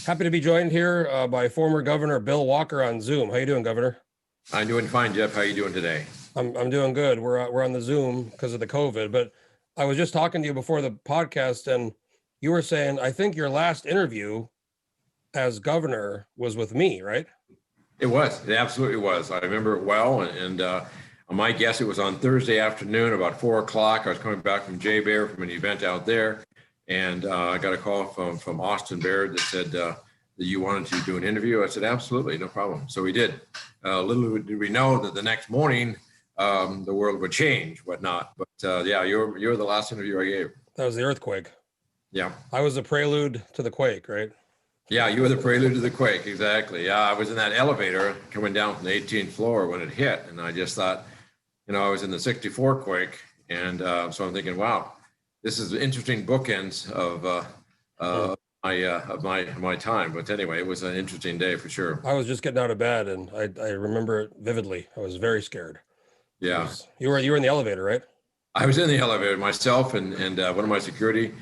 Happy to be joined here by former Governor Bill Walker on Zoom. How you doing, Governor? I'm doing fine, Jeff. How are you doing today? I'm doing good. We're on the Zoom because of the COVID, but I was just talking to you before the podcast, and you were saying I think your last interview as governor was with me, right? It was. It absolutely was. I remember it well, and on my guess, it was on Thursday afternoon, about 4 o'clock. I was coming back from J Bear from an event out there, and I got a call from Austin Baird that said that you wanted to do an interview. I said, absolutely, no problem. So we did. Little did we know that the next morning the world would change, whatnot. But yeah, you're the last interview I gave. That was the earthquake. Yeah. I was the prelude to the quake, right? Yeah, you were the prelude to the quake, exactly. Yeah, I was in that elevator coming down from the 18th floor when it hit, and I just thought, I was in the 64 quake, and so I'm thinking, wow, this is interesting bookends of my time. But anyway, it was an interesting day for sure. I was just getting out of bed, and I remember it vividly. I was very scared. Yeah, you were in the elevator, right? I was in the elevator myself and one of my security.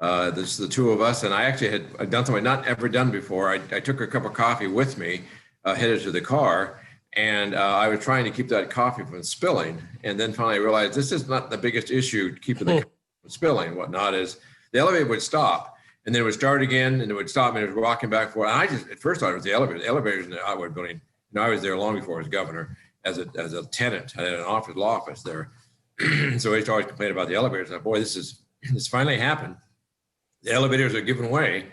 This is the two of us, and I actually had done something I'd not ever done before. I took a cup of coffee with me, headed to the car, and I was trying to keep that coffee from spilling. And then finally I realized this is not the biggest issue, keeping the coffee from spilling. Whatnot is the elevator would stop, and then it would start again, and it would stop, and it was rocking back and forth. And I just at first thought it was the elevator. The elevators in the Outward building. I was there long before I was governor as a tenant. I had an law office there, so I used to always complain about the elevators. I thought, boy, this finally happened. The elevators are giving way,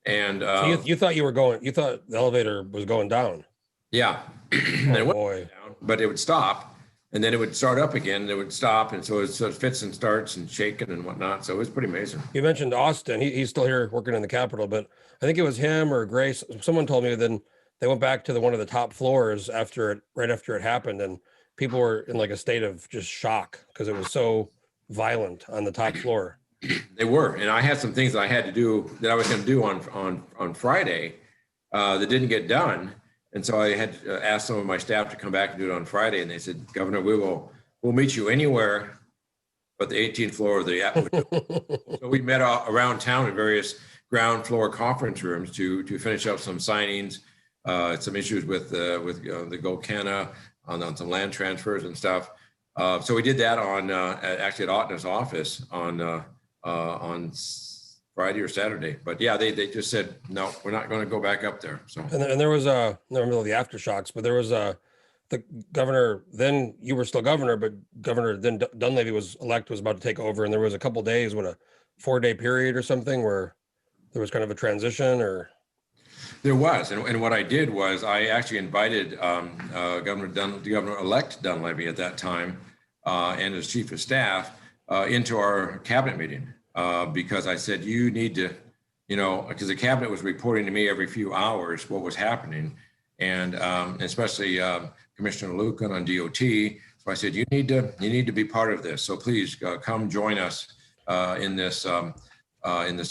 and so you thought you thought the elevator was going down. Yeah, and it went down, but it would stop, and then it would start up again, and it would stop, and so it sort of fits and starts and shaking and whatnot. So it was pretty amazing. You mentioned Austin; he's still here working in the Capitol, but I think it was him or Grace. Someone told me then they went back to one of the top floors right after it happened, and people were in like a state of just shock because it was so violent on the top floor. They were, and I had some things that I had to do that I was going to do on Friday that didn't get done, and so I had asked some of my staff to come back and do it on Friday, and they said, "Governor, we'll meet you anywhere but the 18th floor of the." So we met around town in various ground floor conference rooms to finish up some signings, some issues with the Golcana on some land transfers and stuff. So we did that on actually at Otna's office on Friday or Saturday. But yeah, they just said, no, we're not going to go back up there. So and there was I don't remember the aftershocks, but there was the governor, then you were still governor, but Governor then Dunleavy was about to take over, and there was a couple days, a 4-day period or something where there was kind of a transition. Or there was, and what I did was I actually invited Governor-elect Dunleavy at that time and his chief of staff into our cabinet meeting because I said, you need to, because the cabinet was reporting to me every few hours what was happening, and especially Commissioner Lucan on DOT. So I said, you need to be part of this. So please come join us in this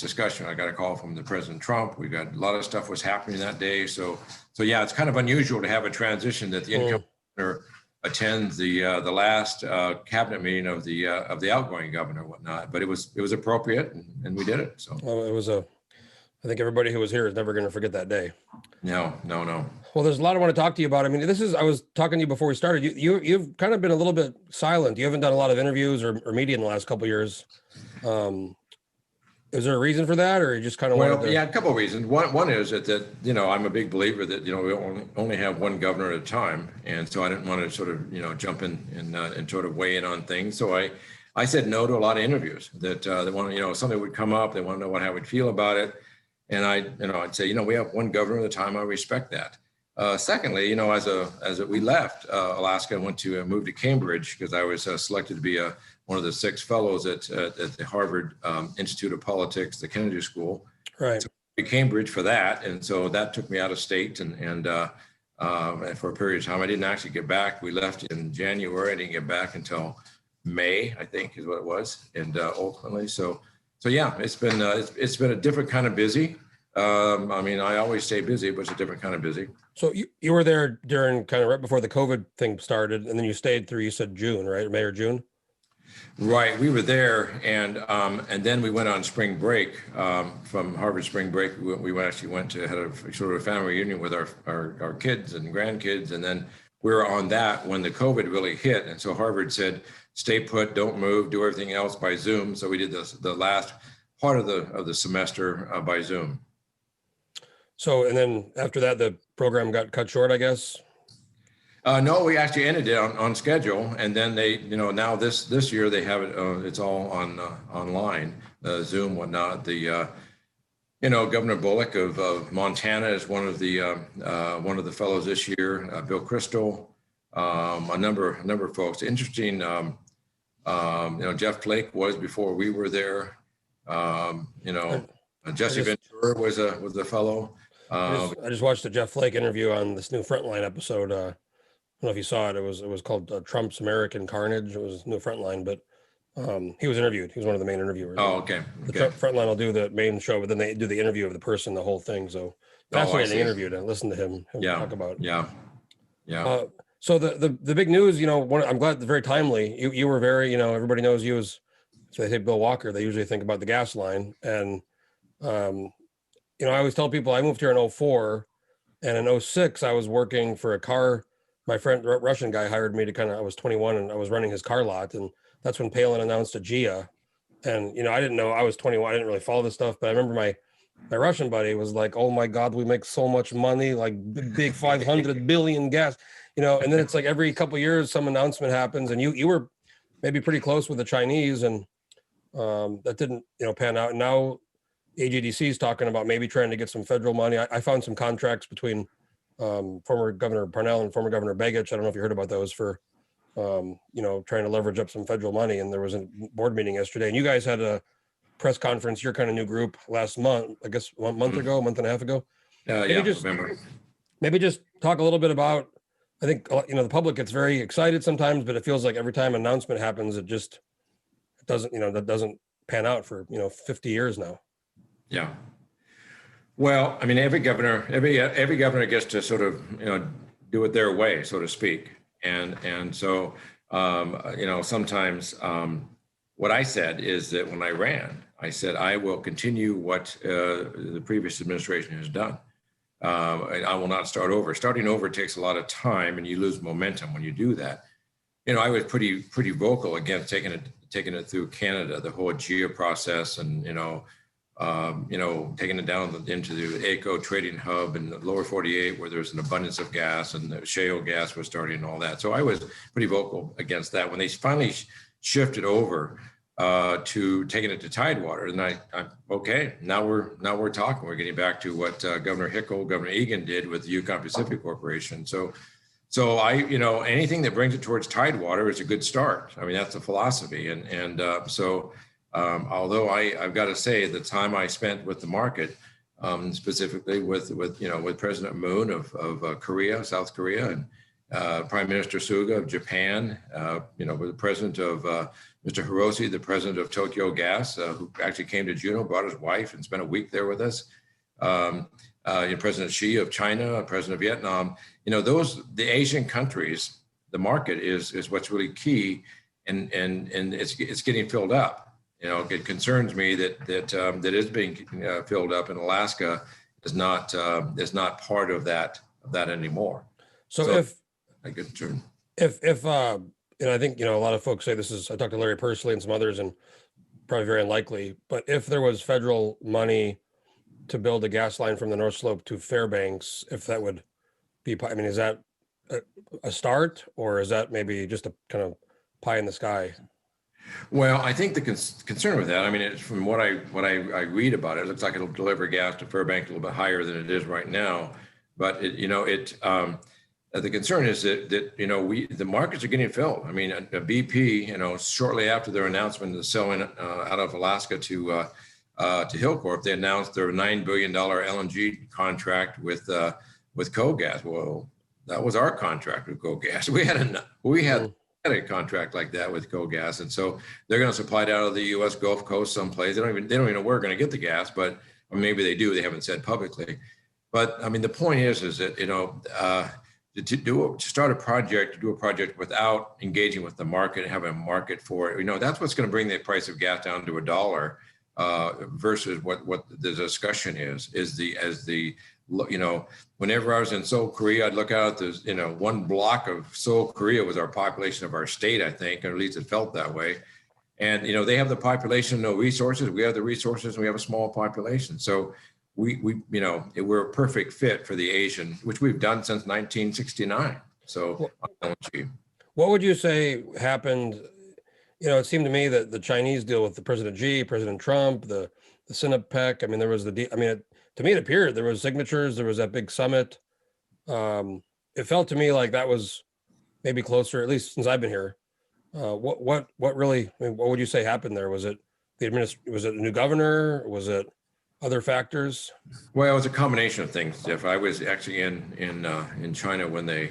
discussion. I got a call from the President Trump. We got a lot of stuff was happening that day. So yeah, it's kind of unusual to have a transition that the incoming governor attends the last cabinet meeting of the outgoing governor and whatnot. But it was appropriate, and we did it. So well, it was I think everybody who was here is never going to forget that day. No. Well, there's a lot I want to talk to you about. I mean, I was talking to you before we started. You've kind of been a little bit silent. You haven't done a lot of interviews or media in the last couple of years. Is there a reason for that, or you just kind of wanted to... Yeah, a couple of reasons. One is that I'm a big believer that we only have one governor at a time, and so I didn't want to sort of jump in and sort of weigh in on things. So I said no to a lot of interviews that they want something would come up, they want to know how I would feel about it, and I'd say we have one governor at a time. I respect that. Secondly, as we left Alaska and moved to Cambridge because I was selected to be one of the 6 fellows at the Harvard Institute of Politics, the Kennedy School. Right. So to Cambridge for that, and so that took me out of state and for a period of time. I didn't actually get back. We left in January. I didn't get back until May, I think, is what it was, and ultimately. So yeah, it's been a different kind of busy. I always stay busy, but it's a different kind of busy. So you were there during kind of right before the COVID thing started, and then you stayed through, you said June, right? May or June? Right, we were there, and then we went on spring break from Harvard spring break. We actually went to had a sort of a family reunion with our kids and grandkids, and then we were on that when the COVID really hit, and so Harvard said, "Stay put, don't move, do everything else by Zoom." So we did the last part of the semester by Zoom. So, and then after that, the program got cut short, I guess. No, we actually ended it on schedule, and then they, now this year they have it. It's all on online, Zoom, whatnot. Governor Bullock of Montana is one of the fellows this year. Bill Kristol, a number of folks. Interesting. Jeff Flake was before we were there. Jesse Ventura was a fellow. I just watched the Jeff Flake interview on this new Frontline episode. I don't know if you saw it. It was called Trump's American Carnage. It was new Frontline, but he was interviewed. He was one of the main interviewers. Oh, okay. The Frontline will do the main show, but then they do the interview of the person, the whole thing. So fascinating interview to listen to him talk about. Yeah. So the big news, I'm glad it's very timely. You were very, everybody knows you as, if they say Bill Walker, they usually think about the Gasline. And I always tell people I moved here in 2004, and in 2006 I was working for a car. My friend, Russian guy, hired me to I was 21 and I was running his car lot. And that's when Palin announced a GIA. And, I didn't know, I was 21. I didn't really follow this stuff, but I remember my Russian buddy was like, "Oh my God, we make so much money, like big 500 billion gas," and then it's like every couple of years, some announcement happens, and you were maybe pretty close with the Chinese, and that didn't, pan out. And now AGDC is talking about maybe trying to get some federal money. I found some contracts between former Governor Parnell and former Governor Begich. I don't know if you heard about those for, trying to leverage up some federal money. And there was a board meeting yesterday, and you guys had a press conference, your kind of new group, last month, I guess 1 month ago, a month and a half ago. Maybe just talk a little bit about, I think, the public gets very excited sometimes, but it feels like every time an announcement happens, it doesn't, that doesn't pan out for, 50 years now. Yeah. Well, I mean, every governor gets to sort of, do it their way, so to speak. And so, sometimes what I said is that when I ran, I said, I will continue what the previous administration has done. I will not start over. Starting over takes a lot of time, and you lose momentum when you do that. I was pretty vocal against taking it through Canada, the whole GEA process, and taking it down into the ACO trading hub in the lower 48, where there's an abundance of gas, and the shale gas was starting and all that. So I was pretty vocal against that. When they finally shifted over to taking it to Tidewater, and I'm okay. Now we're talking. We're getting back to what Governor Hickel, Governor Egan did with the Yukon Pacific Corporation. So I, anything that brings it towards Tidewater is a good start. I mean, that's the philosophy. Although I've got to say, the time I spent with the market, specifically with President Moon of Korea, South Korea, and Prime Minister Suga of Japan, with the president of Mr. Hiroshi, the president of Tokyo Gas, who actually came to Juneau, brought his wife, and spent a week there with us. President Xi of China, President of Vietnam. The Asian countries, the market is what's really key, and it's getting filled up. It concerns me that is being filled up, and Alaska is not part of that anymore. So a good turn. I think, a lot of folks say this is, I talked to Larry personally and some others, and probably very unlikely, but if there was federal money to build a gas line from the North Slope to Fairbanks, if that would be, I mean, is that a start, or is that maybe just a kind of pie in the sky? Well, I think the concern with that, I mean, it's from what I read about it, it looks like it'll deliver gas to Fairbanks a little bit higher than it is right now. But the concern is that the markets are getting filled. I mean, BP, shortly after their announcement of selling out of Alaska to Hilcorp, they announced their $9 billion LNG contract with KoGas. Well, that was our contract with KoGas. We had a contract like that with KoGas, and so they're going to supply it out of the U.S. Gulf Coast someplace. They don't even know where we're going to get the gas, but or maybe they do. They haven't said publicly. But I mean, the point is that to start a project, to do a project without engaging with the market and having a market for it. That's what's going to bring the price of gas down to $1 versus what the discussion is whenever I was in Seoul, Korea, I'd look out at the, one block of Seoul, Korea was our population of our state, I think, or at least it felt that way. And, they have the population, no resources. We have the resources and we have a small population. So we're a perfect fit for the Asian, which we've done since 1969. So what would you say happened? It seemed to me that the Chinese deal with the President Xi, President Trump, the Sinopec. I mean, there was to me, it appeared there was signatures. There was that big summit. It felt to me like that was maybe closer, at least since I've been here. What really? What would you say happened there? Was it Was it a new governor? Was it other factors? Well, it was a combination of things, Jeff. I was actually in China when they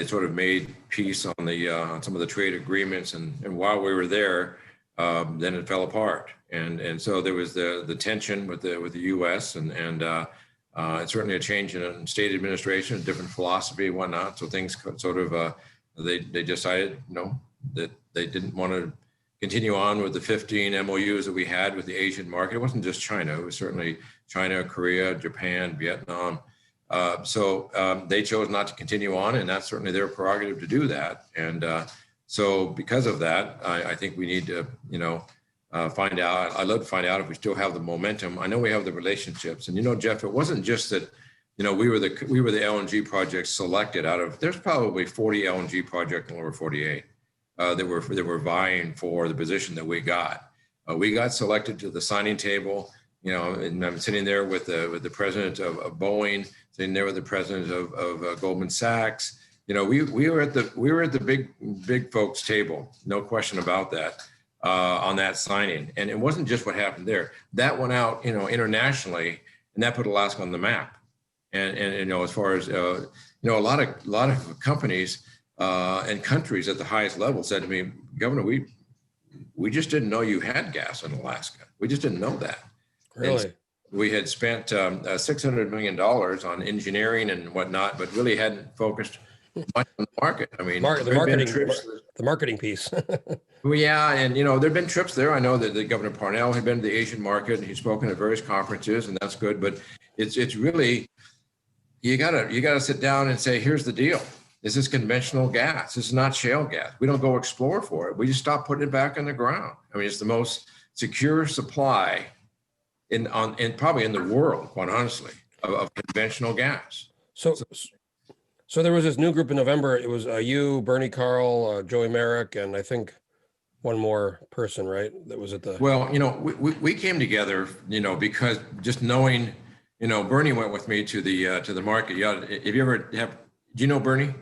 sort of made peace on on some of the trade agreements, and while we were there, then it fell apart, and so there was the tension with the U.S. and it's certainly a change in state administration, a different philosophy and whatnot. So things sort of they decided that they didn't want to continue on with the 15 MOUs that we had with the Asian market. It wasn't just China; it was certainly China, Korea, Japan, Vietnam. So they chose not to continue on, and that's certainly their prerogative to do that. And so because of that, I think we need to, find out. I'd love to find out if we still have the momentum. I know we have the relationships, and Jeff, it wasn't just that, we were the LNG projects selected out of. There's probably 40 LNG projects in lower 48 that were vying for the position that we got. We got selected to the signing table. And I'm sitting there with the president of Boeing, sitting there with the president of Goldman Sachs. We were at the big folks table, no question about that, on that signing. And it wasn't just what happened there. That went out, internationally, and that put Alaska on the map. And as far as a lot of companies and countries at the highest level said to me, Governor, we just didn't know you had gas in Alaska. We just didn't know that. Really? And we had spent $600 million on engineering and whatnot, but really hadn't focused much on the market. I mean, the marketing piece. Well, yeah, and there've been trips there. I know that the Governor Parnell had been to the Asian market, and he's spoken at various conferences, and that's good. But it's really you gotta sit down and say, here's the deal. This is conventional gas. This is not shale gas. We don't go explore for it. We just stop putting it back in the ground. I mean, it's the most secure supply in probably in the world, quite honestly, of conventional gas. So there was this new group in November. It was you, Bernie Carl, Joey Merrick, and I think one more person, right? That was at the. Well, we came together, because just knowing, Bernie went with me to the market. Yeah, do you know Bernie?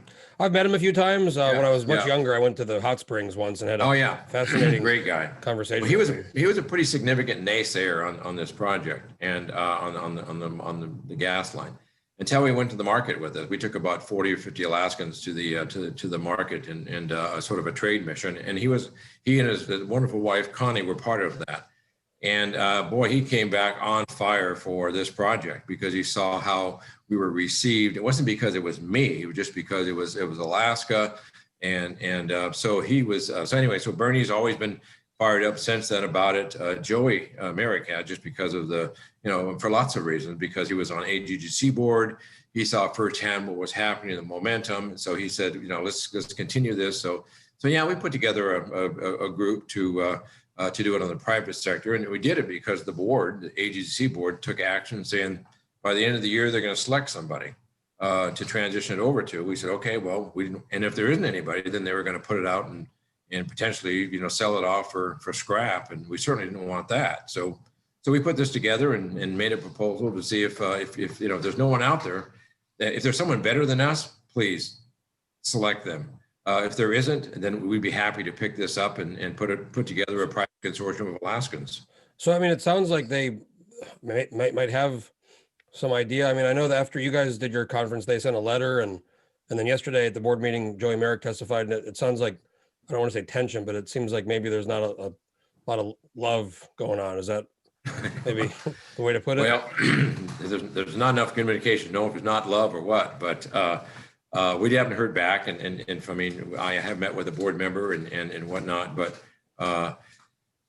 I've met him a few times. When I was much younger, I went to the hot springs once and had a fascinating, great guy conversation. Well, he was a pretty significant naysayer on this project and on the gas line. Until we went to the market with it, we took about 40 or 50 Alaskans to the market and sort of a trade mission. And he and his wonderful wife Connie were part of that. And boy, he came back on fire for this project because he saw how we were received. It wasn't because it was me; it was just because it was Alaska, and so he was. So anyway, so Bernie's always been fired up since then about it. Joey Merrick had, just because of the, for lots of reasons, because he was on AGGC board. He saw firsthand what was happening, the momentum. So he said, let's continue this. So yeah, we put together a group to do it on the private sector. And we did it because the board, the AGC board, took action saying by the end of the year, they're going to select somebody to transition it over to. We said, okay, well, and if there isn't anybody, then they were going to put it out and potentially, sell it off for scrap. And we certainly didn't want that. So we put this together and made a proposal to see if there's no one out there, if there's someone better than us, please select them. If there isn't, then we'd be happy to pick this up and put together a private consortium of Alaskans. So, I mean, it sounds like they might have some idea. I mean, I know that after you guys did your conference, they sent a letter, and then yesterday at the board meeting, Joey Merrick testified, and it sounds like, I don't want to say tension, but it seems like maybe there's not a lot of love going on. Is that maybe the way to put it? Well, there's not enough communication to know if it's not love or what, but We haven't heard back, and I mean, I have met with a board member and whatnot, but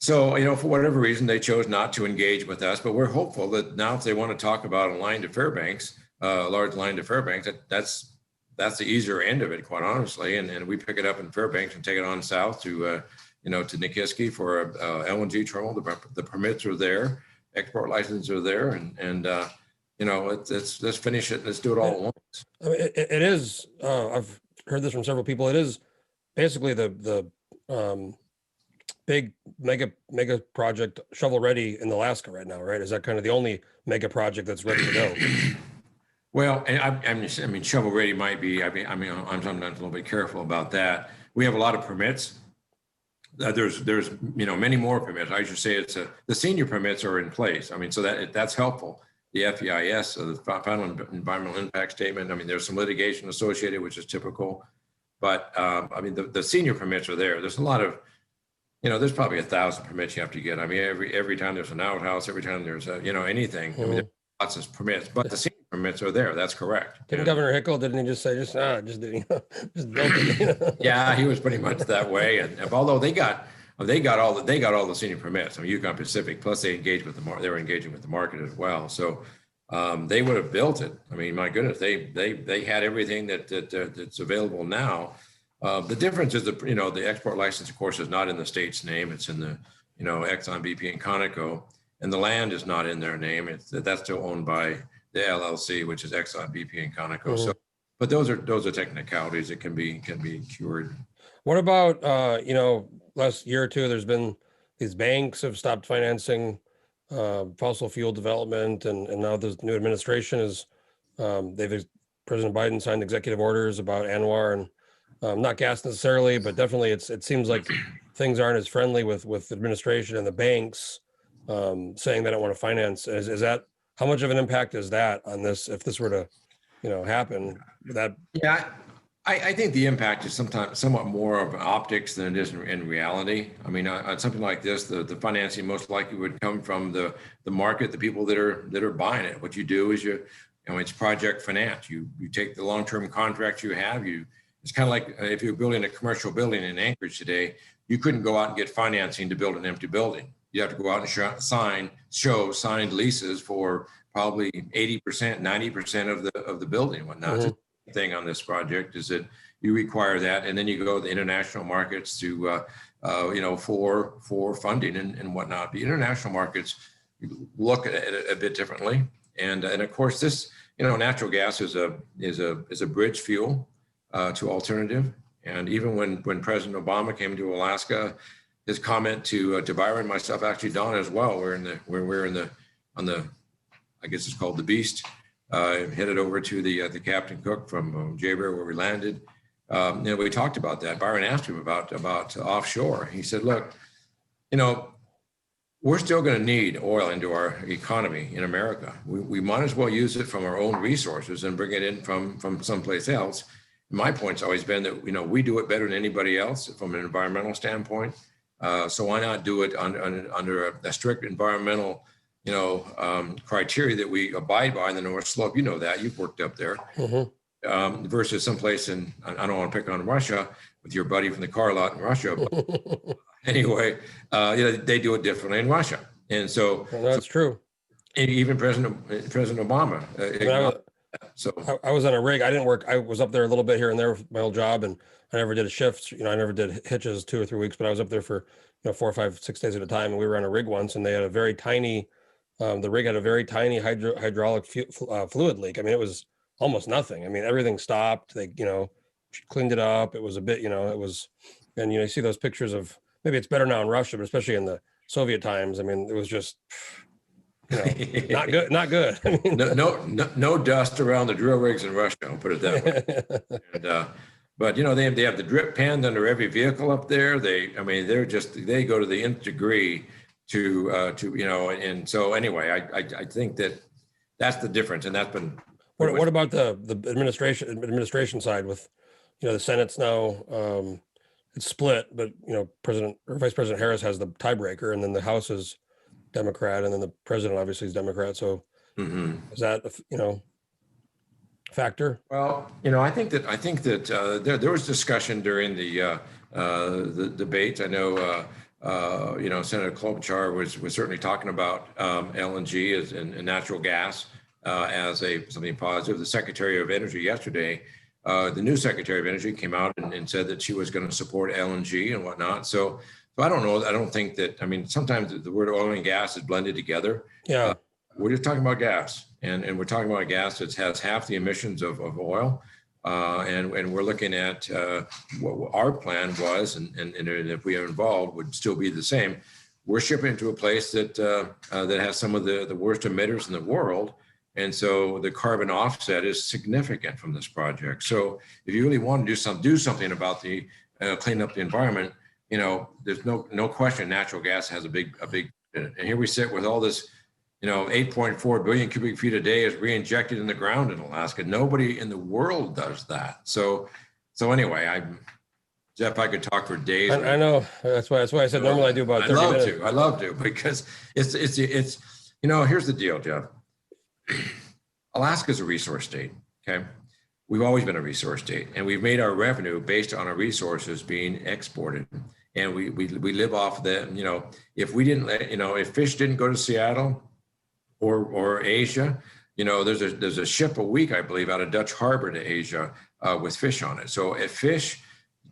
so, for whatever reason, they chose not to engage with us, but we're hopeful that now if they want to talk about a line to Fairbanks, a large line to Fairbanks, that's the easier end of it, quite honestly. And we pick it up in Fairbanks and take it on south to, to Nikiski for a LNG terminal. The permits are there, export licenses are there, and let's finish it. Let's do it all at once. I mean, it is, I've heard this from several people. It is basically the big mega project shovel ready in Alaska right now, right? Is that kind of the only mega project that's ready to go? Well, and I mean, shovel ready might be. I'm sometimes a little bit careful about that. We have a lot of permits. There's many more permits. I should say the senior permits are in place. I mean, so that's helpful. The FEIS, so the final environmental impact statement. I mean, there's some litigation associated, which is typical, but I mean, the senior permits are there. There's a lot of, there's probably 1,000 permits you have to get. I mean, every time there's an outhouse, every time there's anything. I mean, there's lots of permits, but the senior permits are there. That's correct. Didn't Governor Hickel, didn't he just say, just build it? Yeah, he was pretty much that way. And although they got all the senior permits. I mean, Yukon Pacific, plus they engaged with they were engaging with the market as well. So they would have built it. I mean, my goodness, they had everything that's available now. The difference is the export license, of course, is not in the state's name. It's in the Exxon, BP, and Conoco, and the land is not in their name. That's still owned by the LLC, which is Exxon, BP, and Conoco. So, but those are technicalities that can be cured. What about last year or two? There's been these banks have stopped financing fossil fuel development, and now the new administration is President Biden signed executive orders about ANWR and not gas necessarily, but definitely it seems like things aren't as friendly with administration and the banks saying they don't want to finance. Is that, how much of an impact is that on this, if this were to happen? Yeah, I think the impact is somewhat more of optics than it is in reality. I mean, on something like this, the financing most likely would come from the market, the people that are buying it. What you do is it's project finance. You take the long-term contracts you have. It's kind of like if you're building a commercial building in Anchorage today, you couldn't go out and get financing to build an empty building. You have to go out and show signed leases for probably 80%, 90% of the building and whatnot. Mm-hmm. The thing on this project is that you require that, and then you go to the international markets to for funding and whatnot. The international markets look at it a bit differently, and of course this natural gas is a bridge fuel to alternative. And even when President Obama came to Alaska, his comment to Byron, myself, actually Don as well, we're on the I guess it's called the Beast, headed over to the Captain Cook from J Bear where we landed. We talked about that. Byron asked him about offshore. He said, look, we're still going to need oil into our economy in America. We might as well use it from our own resources and bring it in from someplace else. My point's always been that we do it better than anybody else from an environmental standpoint. So why not do it under a strict environmental criteria that we abide by in the North Slope? You know that, you've worked up there. Mm-hmm. Versus someplace I don't want to pick on Russia with your buddy from the car lot in Russia. But anyway, they do it differently in Russia, and so that's true. Even President Obama. So I was on a rig. I didn't work. I was up there a little bit here and there with my old job, and I never did a shift. I never did hitches 2 or 3 weeks, but I was up there for 4, 5, 6 days at a time. And we were on a rig once, and they had a very tiny. The rig had a very tiny hydraulic fluid leak. I mean, it was almost nothing. I mean, everything stopped. They cleaned it up. It was a bit, it was, and you see those pictures of, maybe it's better now in Russia, but especially in the Soviet times. I mean, it was just. Not good. I mean, no dust around the drill rigs in Russia. I'll put it that way. And, but they have the drip pans under every vehicle up there. They go to the nth degree to and so anyway, I think that's the difference, and that's been. What about the administration side with, the Senate's now it's split, but President or Vice President Harris has the tiebreaker, and then the House is Democrat, and then the president obviously is Democrat. So is that, factor? Well, I think that there was discussion during the debate. I know Senator Klobuchar was certainly talking about LNG and natural gas as something positive. The Secretary of Energy yesterday, the new Secretary of Energy, came out and said that she was going to support LNG and whatnot. So I don't know. I don't think that. I mean, sometimes the word oil and gas is blended together. Yeah. We're just talking about gas, and we're talking about gas that has half the emissions of oil, and we're looking at what our plan was, and if we are involved, would still be the same. We're shipping to a place that that has some of the worst emitters in the world, and so the carbon offset is significant from this project. So if you really want to do something about the clean up the environment, there's no question natural gas has a big. And here we sit with all this. 8.4 billion cubic feet a day is reinjected in the ground in Alaska. Nobody in the world does that. So anyway, Jeff, I could talk for days. I know. That's why I said normally I do about 30 minutes. I love to because it's here's the deal, Jeff. Alaska's a resource state. Okay. We've always been a resource state, and we've made our revenue based on our resources being exported. And we live off the, if we didn't, if fish didn't go to Seattle, or Asia, there's a ship a week, I believe, out of Dutch Harbor to Asia with fish on it. So if fish,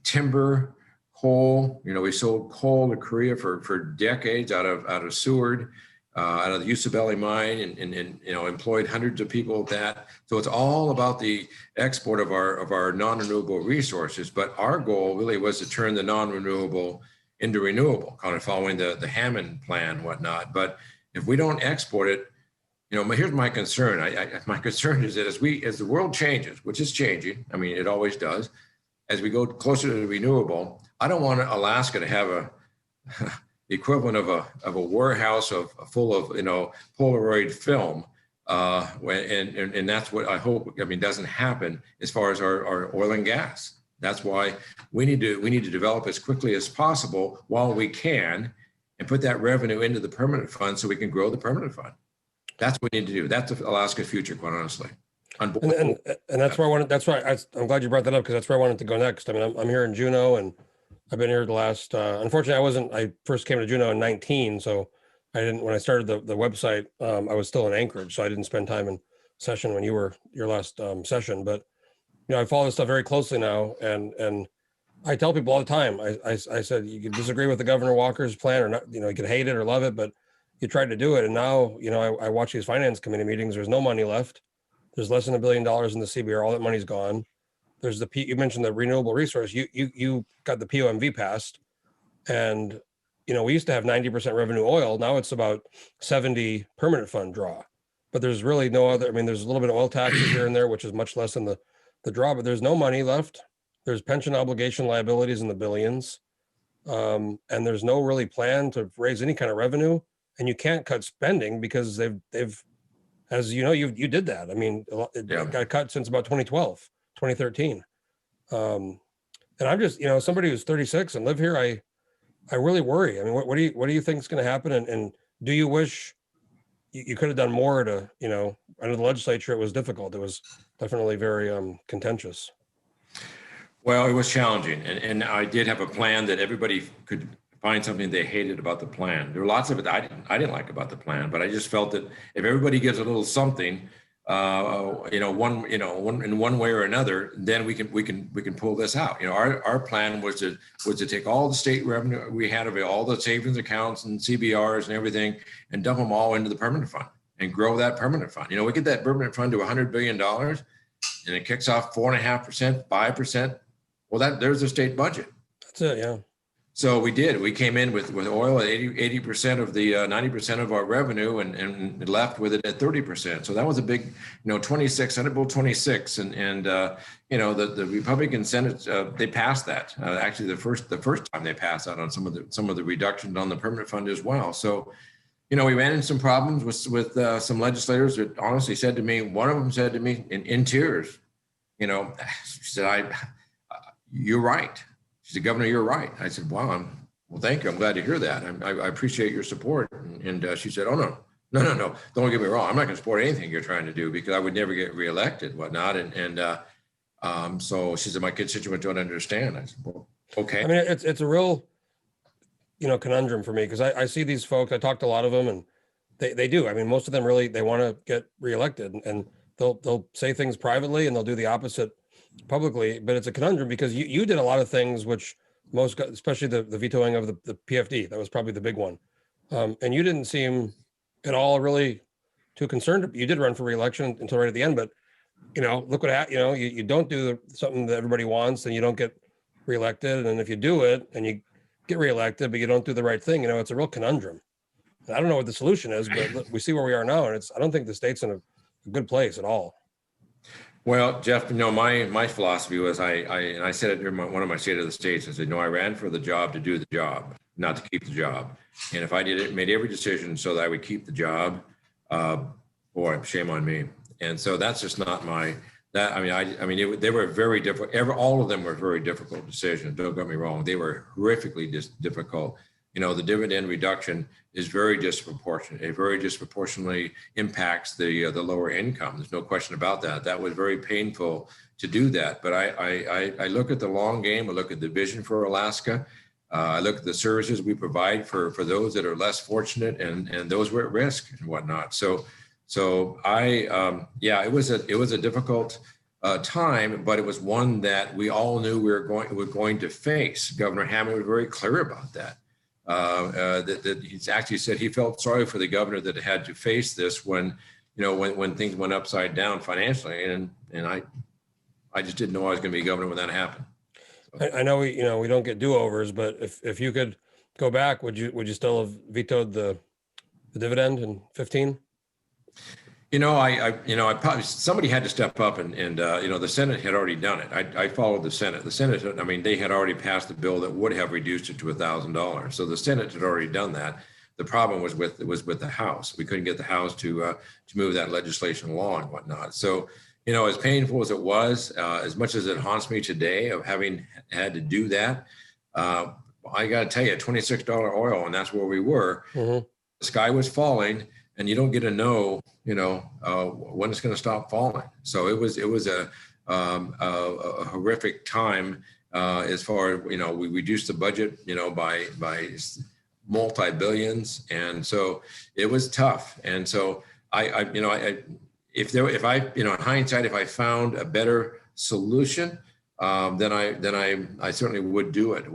timber, coal, we sold coal to Korea for decades out of Seward, out of the Usabelli mine, and employed hundreds of people at that. So it's all about the export of our non-renewable resources. But our goal really was to turn the non-renewable into renewable, kind of following the Hammond plan and whatnot. But if we don't export it, here's my concern. My concern is that as the world changes, which is changing, I mean, it always does, as we go closer to renewable, I don't want Alaska to have the equivalent of a warehouse full of Polaroid film, and that's what I hope. Doesn't happen as far as our oil and gas. That's why we need to develop as quickly as possible while we can, and put that revenue into the permanent fund so we can grow the permanent fund. That's what we need to do. That's Alaska's future, quite honestly. And that's where I wanted. That's why I'm glad you brought that up, because that's where I wanted to go next. I mean, I'm here in Juneau, and I've been here the last. Unfortunately, I first came to Juneau in 19, so I didn't. When I started the website, I was still in Anchorage, so I didn't spend time in session when you were your last session. But I follow this stuff very closely now, and I tell people all the time. I said you can disagree with the Governor Walker's plan or not. You can hate it or love it, but you tried to do it. And now, I watch these finance committee meetings. There's no money left. There's less than $1 billion in the CBR. All that money's gone. There's you mentioned the renewable resource. You got the POMV passed, and we used to have 90% revenue oil. Now it's about 70 permanent fund draw. But there's really no other. I mean, there's a little bit of oil taxes here and there, which is much less than the draw. But there's no money left. There's pension obligation liabilities in the billions, and there's no really plan to raise any kind of revenue. And you can't cut spending because they've, as you did that. I mean, it got cut since about 2012, 2013. And I'm just, somebody who's 36 and live here, I really worry. I mean, what do you think is going to happen? And do you wish you could have done more to, under the legislature, it was difficult. It was definitely very contentious. Well, it was challenging. And I did have a plan that everybody could find something they hated about the plan. There were lots of it I didn't like about the plan, but I just felt that if everybody gives a little something, one in one way or another, then we can pull this out. Our plan was to take all the state revenue we had of it, all the savings accounts and CBRs and everything, and dump them all into the permanent fund and grow that permanent fund. We get that permanent fund to $100 billion, and it kicks off 4.5%, 5%. Well, there's the state budget. That's it, yeah. So we did. We came in with oil at 80% of the 90% of our revenue, and left with it at 30%. So that was a big, 26, Senate Bill 26, and the Republican Senate they passed that. Actually, the first time they passed that on some of the reductions on the permanent fund as well. So, we ran into some problems with some legislators that honestly said to me. One of them said to me in tears, she said, "You're right." She said, "Governor, you're right." I said, well, thank you. I'm glad to hear that. I appreciate your support. And she said, "Oh, no, No. Don't get me wrong. I'm not going to support anything you're trying to do because I would never get reelected, whatnot. So she said, my constituents don't understand. I said, well, okay. I mean, it's a real, conundrum for me because I see these folks. I talked to a lot of them, and they do. I mean, most of them really they want to get reelected, and they'll say things privately and they'll do the opposite publicly. But it's a conundrum because you did a lot of things which most, especially the vetoing of the PFD, that was probably the big one, and you didn't seem at all really too concerned. You did run for reelection until right at the end, but look what happened. You don't do something that everybody wants, and you don't get reelected. And if you do it and you get reelected, but you don't do the right thing, it's a real conundrum. And I don't know what the solution is, but we see where we are now, and I don't think the state's in a good place at all. Well, Jeff, my philosophy was I said it during one of my State of the States. I said, no, I ran for the job to do the job, not to keep the job. And if I did it, made every decision so that I would keep the job, boy, shame on me. And so that's just not they were very difficult. All of them were very difficult decisions. Don't get me wrong. They were horrifically difficult. The dividend reduction is very disproportionate. It very disproportionately impacts the lower income. There's no question about that. That was very painful to do that. But I look at the long game. I look at the vision for Alaska. I look at the services we provide for those that are less fortunate and those were at risk and whatnot. So it was a difficult time, but it was one that we all knew we were going to face. Governor Hammond was very clear about that. That he's actually said he felt sorry for the governor that had to face this when things went upside down financially, and I just didn't know I was going to be governor when that happened. So. I know we don't get do-overs, but if you could go back, would you still have vetoed the dividend in 2015? I probably somebody had to step up and the Senate had already done it. I followed the Senate. The Senate, they had already passed a bill that would have reduced it to $1,000. So the Senate had already done that. The problem was with the House. We couldn't get the House to move that legislation along and whatnot. So, as painful as it was, as much as it haunts me today of having had to do that, I got to tell you, $26 oil, and that's where we were. Mm-hmm. The sky was falling. And you don't get to know, when it's going to stop falling. So it was a horrific time as far as, we reduced the budget, by multi-billions. And so it was tough. And so in hindsight, if I found a better solution, then I certainly would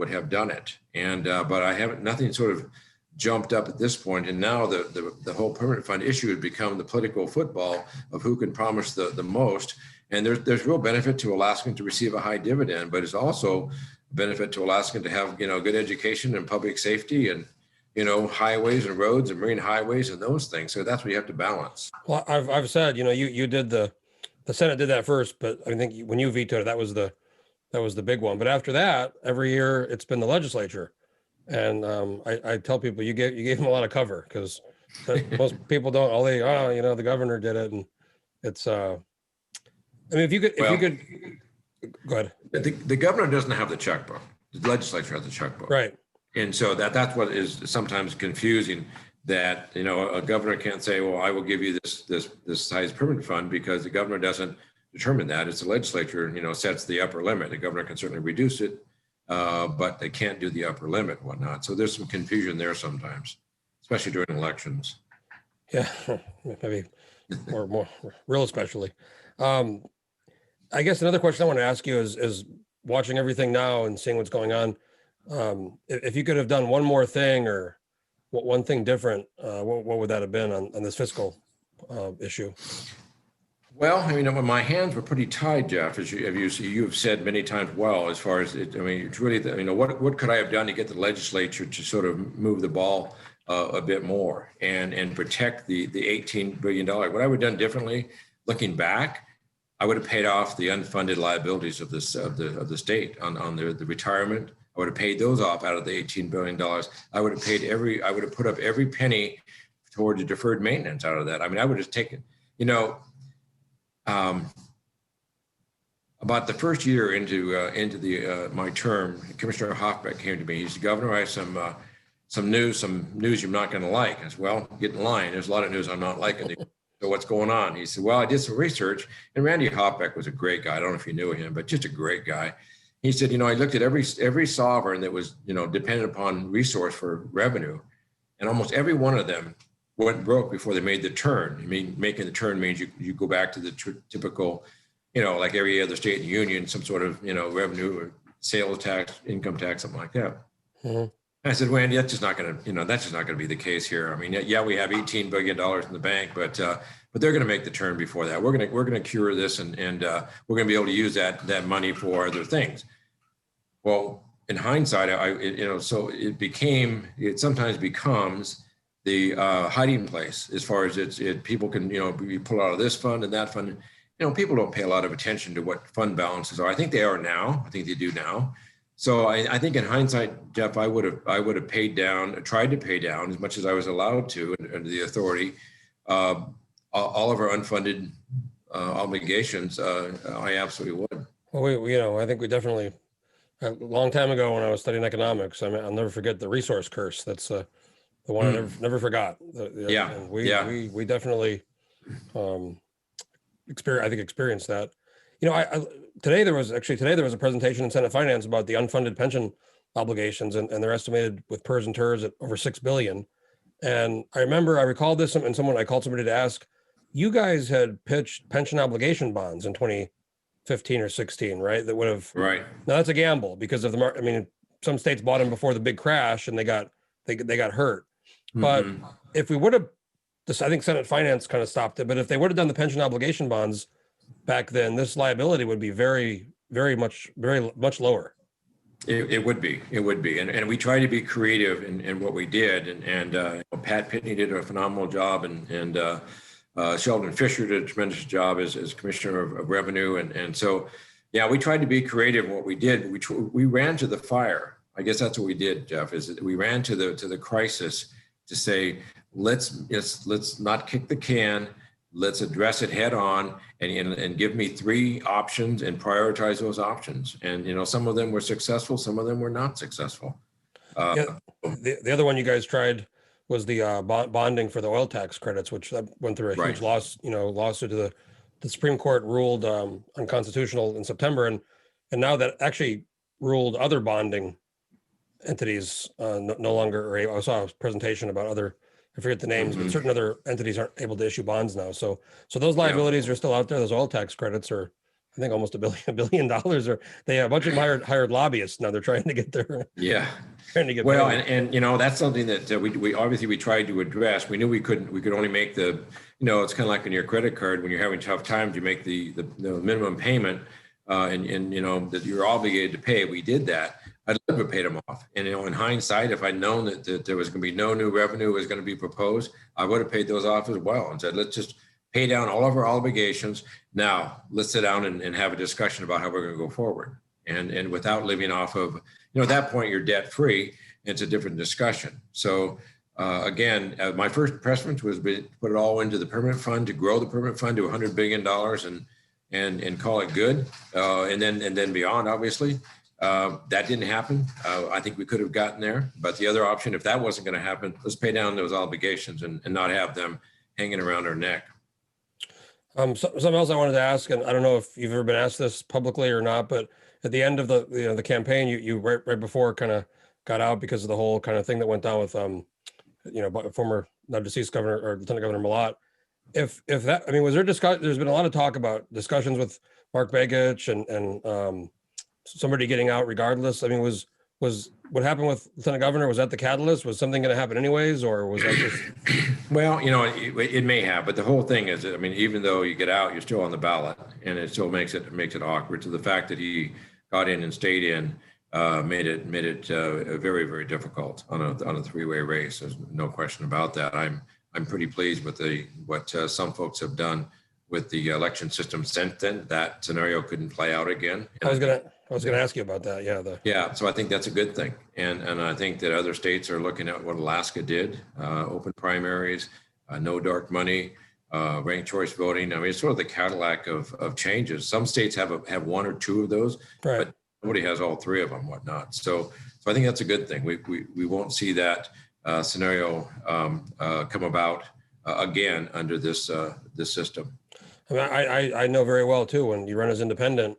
have done it. And, but I haven't, nothing sort of jumped up at this point, and now the whole permanent fund issue has become the political football of who can promise the most. And there's real benefit to Alaskan to receive a high dividend, but it's also a benefit to Alaskan to have good education and public safety and highways and roads and marine highways and those things. So that's what you have to balance. Well, I've said you did the Senate did that first, but I think when you vetoed it, that was the big one. But after that, every year it's been the legislature. And I tell people you gave them a lot of cover because most people don't. The governor did it, and it's. If you could go ahead. The governor doesn't have the checkbook. The legislature has the checkbook, right? And so that's what is sometimes confusing. That a governor can't say, "Well, I will give you this size permanent fund," because the governor doesn't determine that. It's the legislature, sets the upper limit. The governor can certainly reduce it. But they can't do the upper limit and whatnot. So there's some confusion there sometimes, especially during elections. Yeah, maybe more real especially. I guess another question I want to ask you is watching everything now and seeing what's going on. If you could have done one more thing or one thing different, what would that have been on this fiscal issue? Well, my hands were pretty tied, Jeff, as you've said many times. Well, as far as it, it's really, what could I have done to get the legislature to sort of move the ball a bit more and protect the $18 billion? What I would have done differently, looking back, I would have paid off the unfunded liabilities of the state on the retirement. I would have paid those off out of the $18 billion. I would have put up every penny toward the deferred maintenance out of that. I would have taken, about the first year into my term, Commissioner Hoffbeck came to me. He's the governor. I have some news you're not going to like. I said, well, get in line. There's a lot of news I'm not liking. So what's going on? He said, well, I did some research, and Randy Hoppeck was a great guy. I don't know if you knew him, but just a great guy. He said, you know, I looked at every sovereign that was, you know, dependent upon resource for revenue, and almost every one of them went broke before they made the turn. I mean, making the turn means you go back to the typical, you know, like every other state in the union, some sort of, you know, revenue or sales tax, income tax, something like that. Mm-hmm. I said, Randy, that's just not going to, you know, that's just not going to be the case here. I mean, yeah, we have $18 billion in the bank, but they're going to make the turn before that. We're going to cure this, and we're going to be able to use that money for other things. Well, in hindsight, so it sometimes becomes the hiding place as far as people can, you know, be pulled out of this fund and that fund. You know, people don't pay a lot of attention to what fund balances are. I think they are now. I think they do now. So I think in hindsight, Jeff, I would have tried to pay down as much as I was allowed to under the authority, all of our unfunded obligations. I absolutely would. Well, I think we definitely, a long time ago when I was studying economics, I mean, I'll never forget the resource curse. That's the one I never forgot. And we definitely experienced that. You know, today there was a presentation in Senate Finance about the unfunded pension obligations, and they're estimated with PERS and TERS at over $6 billion. And I recalled this, and I called somebody to ask, you guys had pitched pension obligation bonds in 2015 or 16, right? That would have, right. Now that's a gamble because of the market. I mean, some states bought them before the big crash and they got hurt. But if we would have, I think Senate Finance kind of stopped it, but if they would have done the pension obligation bonds back then, this liability would be very much lower. It would be, and we tried to be creative in what we did, and Pat Pitney did a phenomenal job, and Sheldon Fisher did a tremendous job as Commissioner of Revenue, and so yeah, we tried to be creative in what we did. We ran to the fire. I guess that's what we did, Jeff. Is we ran to the crisis to say let's not kick the can. Let's address it head on and give me 3 options and prioritize those options. And, you know, some of them were successful, some of them were not successful. The other one you guys tried was the bonding for the oil tax credits, which went through a huge lawsuit to the Supreme Court ruled unconstitutional in September. And now that actually ruled other bonding entities no longer, I saw a presentation about other, I forget the names, but certain other entities aren't able to issue bonds now. So those liabilities are still out there. Those oil tax credits are, I think, almost $1 billion. Or they have a bunch of hired lobbyists now. They're trying to get their trying to get well, and you know, that's something that we obviously tried to address. We knew we could only make the, you know, it's kind of like on your credit card when you're having tough times, you make the minimum payment, and you know that you're obligated to pay. We did that. I'd love to have paid them off. And, you know, in hindsight, if I'd known that there was going to be no new revenue was going to be proposed, I would have paid those off as well and said, let's just pay down all of our obligations. Now let's sit down and have a discussion about how we're going to go forward. And without living off of, you know, at that point, you're debt free. It's a different discussion. So again, my first preference was to put it all into the permanent fund, to grow the permanent fund to $100 billion and call it good. And then beyond, obviously. That didn't happen. I think we could have gotten there, but the other option, if that wasn't going to happen, let's pay down those obligations and not have them hanging around our neck. Something else I wanted to ask, and I don't know if you've ever been asked this publicly or not, but at the end of the campaign, you right before kind of got out because of the whole kind of thing that went down with former now deceased governor or Lieutenant Governor Malott. If that, I mean, was there there's been a lot of talk about discussions with Mark Begich and somebody getting out regardless. I mean, was what happened with Lieutenant Governor, was that the catalyst? Was something going to happen anyways, or was that just? Well, you know, it may have, but the whole thing is, I mean, even though you get out, you're still on the ballot, and it still makes it awkward. So the fact that he got in and stayed in made it very, very difficult on a three-way race. There's no question about that. I'm pretty pleased with what some folks have done with the election system since then. That scenario couldn't play out again. I was gonna ask you about that. Yeah. So I think that's a good thing, and I think that other states are looking at what Alaska did: open primaries, no dark money, ranked choice voting. I mean, it's sort of the Cadillac of changes. Some states have 1 or 2 of those, right, but nobody has all 3 of them, whatnot. So I think that's a good thing. We won't see that scenario come about again under this system. I mean, I know very well too, when you run as independent,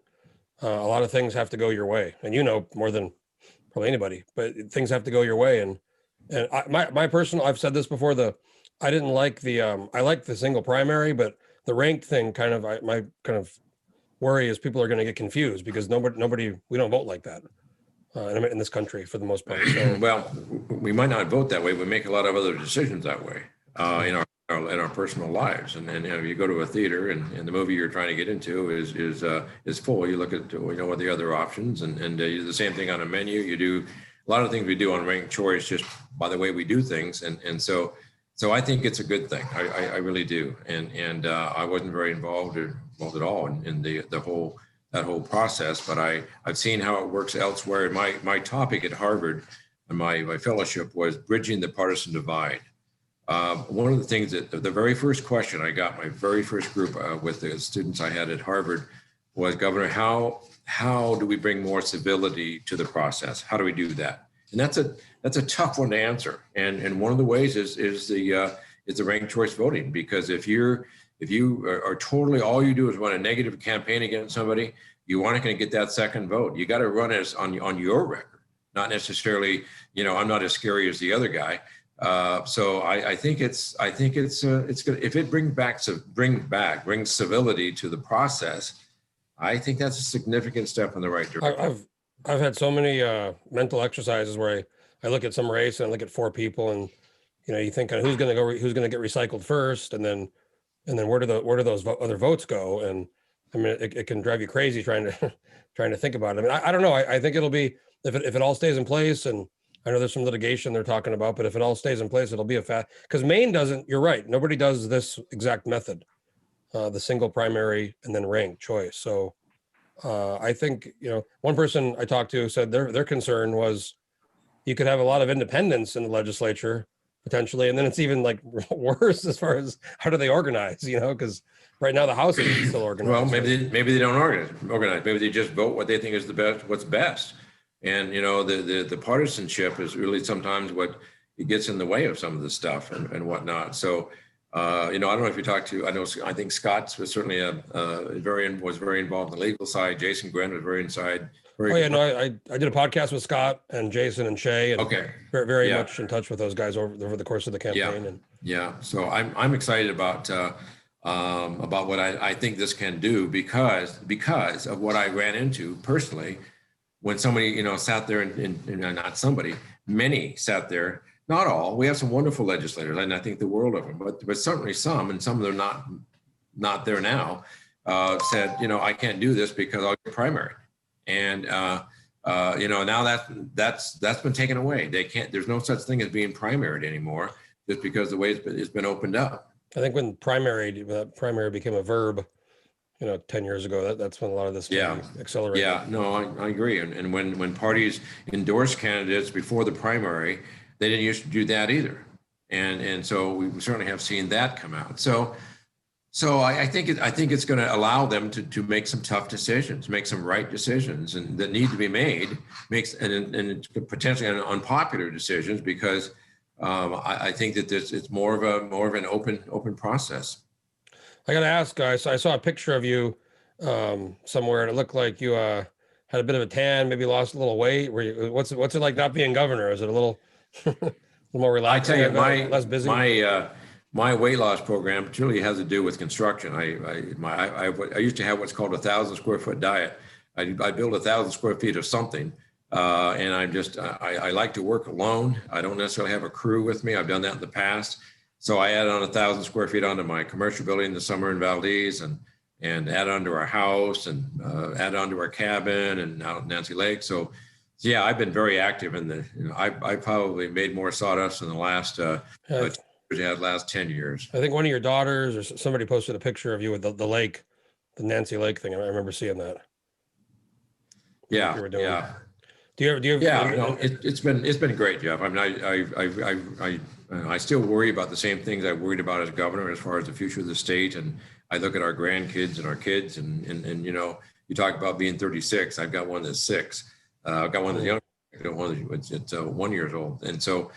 a lot of things have to go your way, and you know more than probably anybody, but things have to go your way. And my personal, I've said this before, I didn't like I like the single primary, but the ranked thing my kind of worry is people are going to get confused because nobody, we don't vote like that in this country for the most part. So. Well, we might not vote that way, but make a lot of other decisions that way in our personal lives. And you go to a theater and the movie you're trying to get into is full. You look at what the other options and you do the same thing on a menu. You do a lot of things we do on ranked choice just by the way we do things. And so I think it's a good thing. I really do. And I wasn't very involved at all in that whole process, but I've seen how it works elsewhere. My topic at Harvard and my fellowship was bridging the partisan divide. One of the things that the very first question I got, my very first group with the students I had at Harvard was, Governor, how do we bring more civility to the process? How do we do that? And that's a tough one to answer. And one of the ways is the ranked choice voting, because if you are totally, all you do is run a negative campaign against somebody, you aren't going to get that second vote. You got to run it on your record, not necessarily, I'm not as scary as the other guy. So I think it's good if it brings civility to the process. I think that's a significant step in the right direction. I've had so many mental exercises where I look at some race and I look at four people, and you think who's going to get recycled first, and then where do those other votes go? And I mean, it can drive you crazy trying to think about it. I mean, I don't know. I think it'll be, if it all stays in place, and I know there's some litigation they're talking about, but if it all stays in place, it'll be because Maine doesn't, you're right. Nobody does this exact method, the single primary and then ranked choice. So I think, one person I talked to said their concern was you could have a lot of independents in the legislature potentially. And then it's even like worse as far as how do they organize, because right now the House is still organized. Well, maybe they don't organize. Maybe they just vote what they think is what's best. And, the partisanship is really sometimes what it gets in the way of some of the stuff and whatnot. So, I don't know if you talked to, I think Scott was certainly very involved in the legal side. Jason Gren was very inside. I did a podcast with Scott and Jason and Shay, and okay, very much in touch with those guys over the course of the campaign. So I'm excited about what I think this can do because of what I ran into personally when somebody sat there and not somebody, many sat there. Not all. We have some wonderful legislators, and I think the world of them, but certainly some, and some of them not there now. Said, I can't do this because I'll get primary, and now that's been taken away. They can't. There's no such thing as being primaried anymore, just because the way it's been opened up. I think when primary became a verb, 10 years ago, that's when a lot of this accelerated. Yeah, no, I agree. And when parties endorse candidates before the primary, they didn't used to do that either. And so we certainly have seen that come out. So I think it's going to allow them to make some tough decisions, make some right decisions, and that need to be made, and potentially unpopular decisions, because I think that it's more of an open process. I got to ask, guys. I saw a picture of you somewhere, and it looked like you had a bit of a tan, maybe lost a little weight. What's it like not being governor? Is it a little more relaxed? I tell you, less busy. My weight loss program truly has to do with construction. I used to have what's called 1,000 square foot diet. I build 1,000 square feet of something, and I like to work alone. I don't necessarily have a crew with me. I've done that in the past. So I add on 1,000 square feet onto my commercial building in the summer in Valdez, and add onto our house, and add onto our cabin and out at Nancy Lake. So yeah, I've been very active in I probably made more sawdust in the last last 10 years. I think one of your daughters or somebody posted a picture of you with the lake, the Nancy Lake thing. I remember seeing that. Yeah. Do you ever? It's been great, Jeff. I mean, I still worry about the same things I worried about as governor, as far as the future of the state. And I look at our grandkids and our kids, and you talk about being 36. I've got one that's 6. I've got one that's young. I've got one that's 1 year old. And so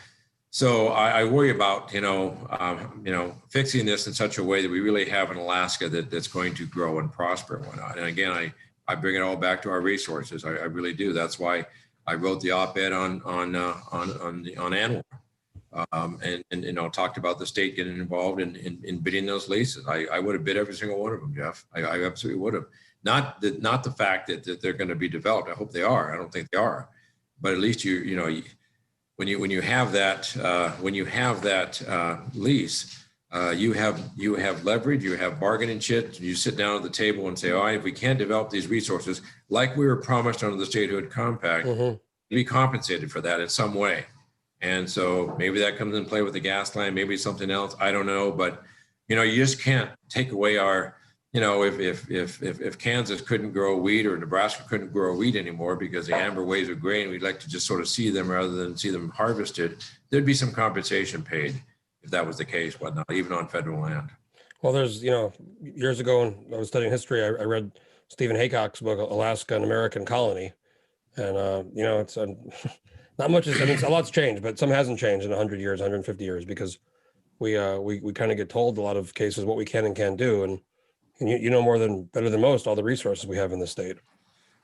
So I worry about, fixing this in such a way that we really have an Alaska that's going to grow and prosper and whatnot. And again, I bring it all back to our resources. I really do. That's why I wrote the op-ed on ANWR. And talked about the state getting involved in bidding those leases. I would have bid every single one of them, Jeff. I absolutely would have. Not the fact that they're going to be developed. I hope they are. I don't think they are, but at least when you have that lease, you have leverage, you have bargaining chips. You sit down at the table and say, all right, if we can't develop these resources like we were promised under the statehood compact, be compensated for that in some way. And so maybe that comes in play with the Gasline, maybe something else. I don't know, but you just can't take away our. If Kansas couldn't grow wheat or Nebraska couldn't grow wheat anymore because the amber waves of grain, we'd like to just sort of see them rather than see them harvested. There'd be some compensation paid if that was the case, whatnot, even on federal land. Well, there's, years ago when I was studying history, I read Stephen Haycock's book, Alaska, an American Colony. And, it's not much, a lot's changed, but some hasn't changed in 100 years, 150 years, because we kind of get told a lot of cases what we can and can't do. And better than most all the resources we have in the state.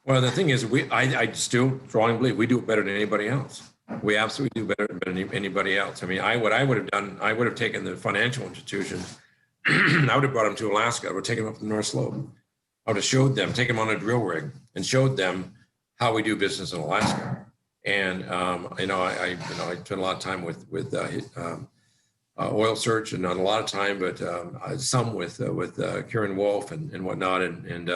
Well, the thing is, I still strongly believe we do it better than anybody else. We absolutely do better than anybody else. I mean, what I would have done, I would have taken the financial institutions, I would have brought them to Alaska. I would have taken them up the North Slope. I would have showed them, taken them on a drill rig and showed them how we do business in Alaska. And I spent a lot of time with Oil Search, and not a lot of time, but some with Kieran Wolf and whatnot. And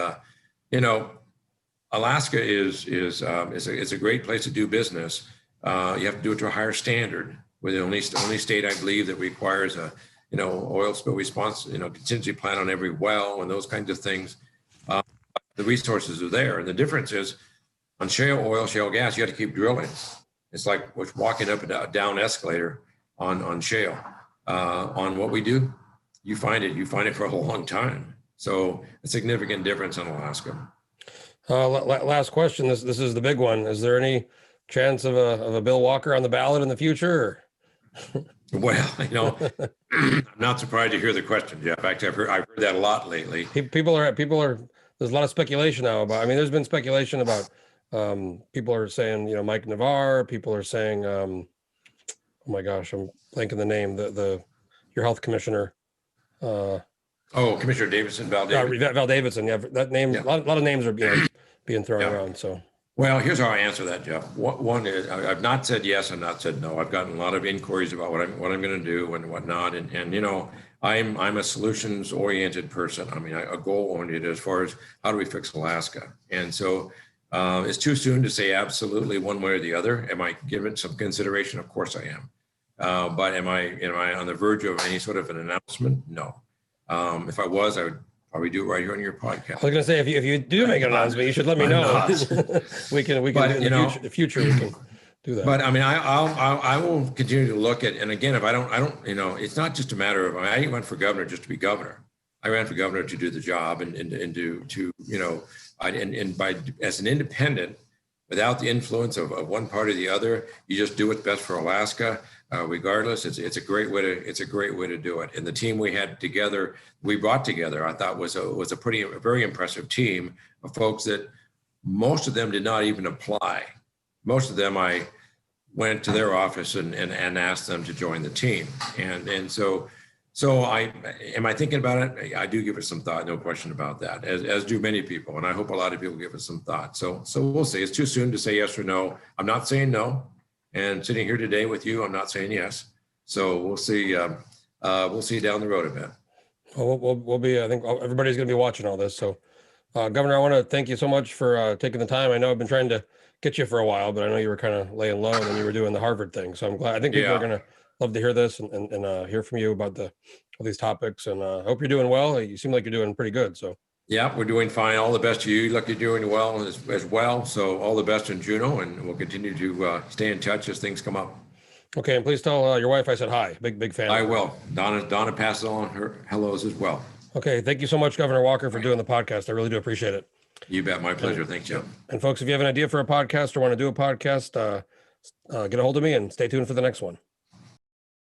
Alaska is a great place to do business. You have to do it to a higher standard. We're the only state, I believe, that requires a oil spill response contingency plan on every well and those kinds of things. The resources are there, and the difference is on shale oil, shale gas, you have to keep drilling. It's like walking up a down escalator on shale. On what we do, you find it for a long time. So a significant difference in Alaska. Last question. This is the big one. Is there any chance of a Bill Walker on the ballot in the future? Well, I'm not surprised to hear the question, Jeff. Actually, I've heard that a lot lately. People are. There's a lot of speculation now about. I mean, there's been speculation about. People are saying, Mike Navarre. People are saying. Oh my gosh, I'm blanking the name. Your health commissioner. Commissioner Davidson, Val Davidson. Val Davidson. Yeah, that name. Yeah. A lot of names are being thrown around. So. Well, here's how I answer that, Jeff. One is I've not said yes and not said no. I've gotten a lot of inquiries about what I'm going to do and whatnot, and I'm a solutions oriented person. I mean, a goal oriented as far as how do we fix Alaska, and so. It's too soon to say absolutely one way or the other. Am I giving some consideration? Of course I am. But am I on the verge of any sort of an announcement? No. If I was, I would probably do it right here on your podcast. I was going to say, if you do make an announcement, you should let me know. we can but, in the future we can do that. But I mean, I will continue to look at, and again, if I don't, it's not just a matter of, I didn't run for governor just to be governor. I ran for governor to do the job and as an independent, without the influence of one party or the other, you just do what's best for Alaska. Regardless, it's a great way to do it. And the team we brought together, I thought was a very impressive team of folks that most of them did not even apply. Most of them I went to their office and asked them to join the team. And so am I thinking about it? I do give it some thought, no question about that, as do many people. And I hope a lot of people give it some thought. So we'll see. It's too soon to say yes or no. I'm not saying no. And sitting here today with you, I'm not saying yes. So we'll see. We'll see down the road a bit. Well, we'll be, I think everybody's going to be watching all this. So Governor, I want to thank you so much for taking the time. I know I've been trying to get you for a while, but I know you were kind of laying low when you were doing the Harvard thing. So I'm glad. I think people are going to love to hear this and hear from you about all these topics. And I hope you're doing well. You seem like you're doing pretty good. So. Yeah, we're doing fine. All the best to you. Look, you're doing well as well. So all the best in Juneau, and we'll continue to stay in touch as things come up. Okay, and please tell your wife I said hi. Big fan. I will. Donna passes on her hellos as well. Okay, thank you so much, Governor Walker, for doing the podcast. I really do appreciate it. You bet. My pleasure. Thanks, Jim. And folks, if you have an idea for a podcast or want to do a podcast, get a hold of me and stay tuned for the next one.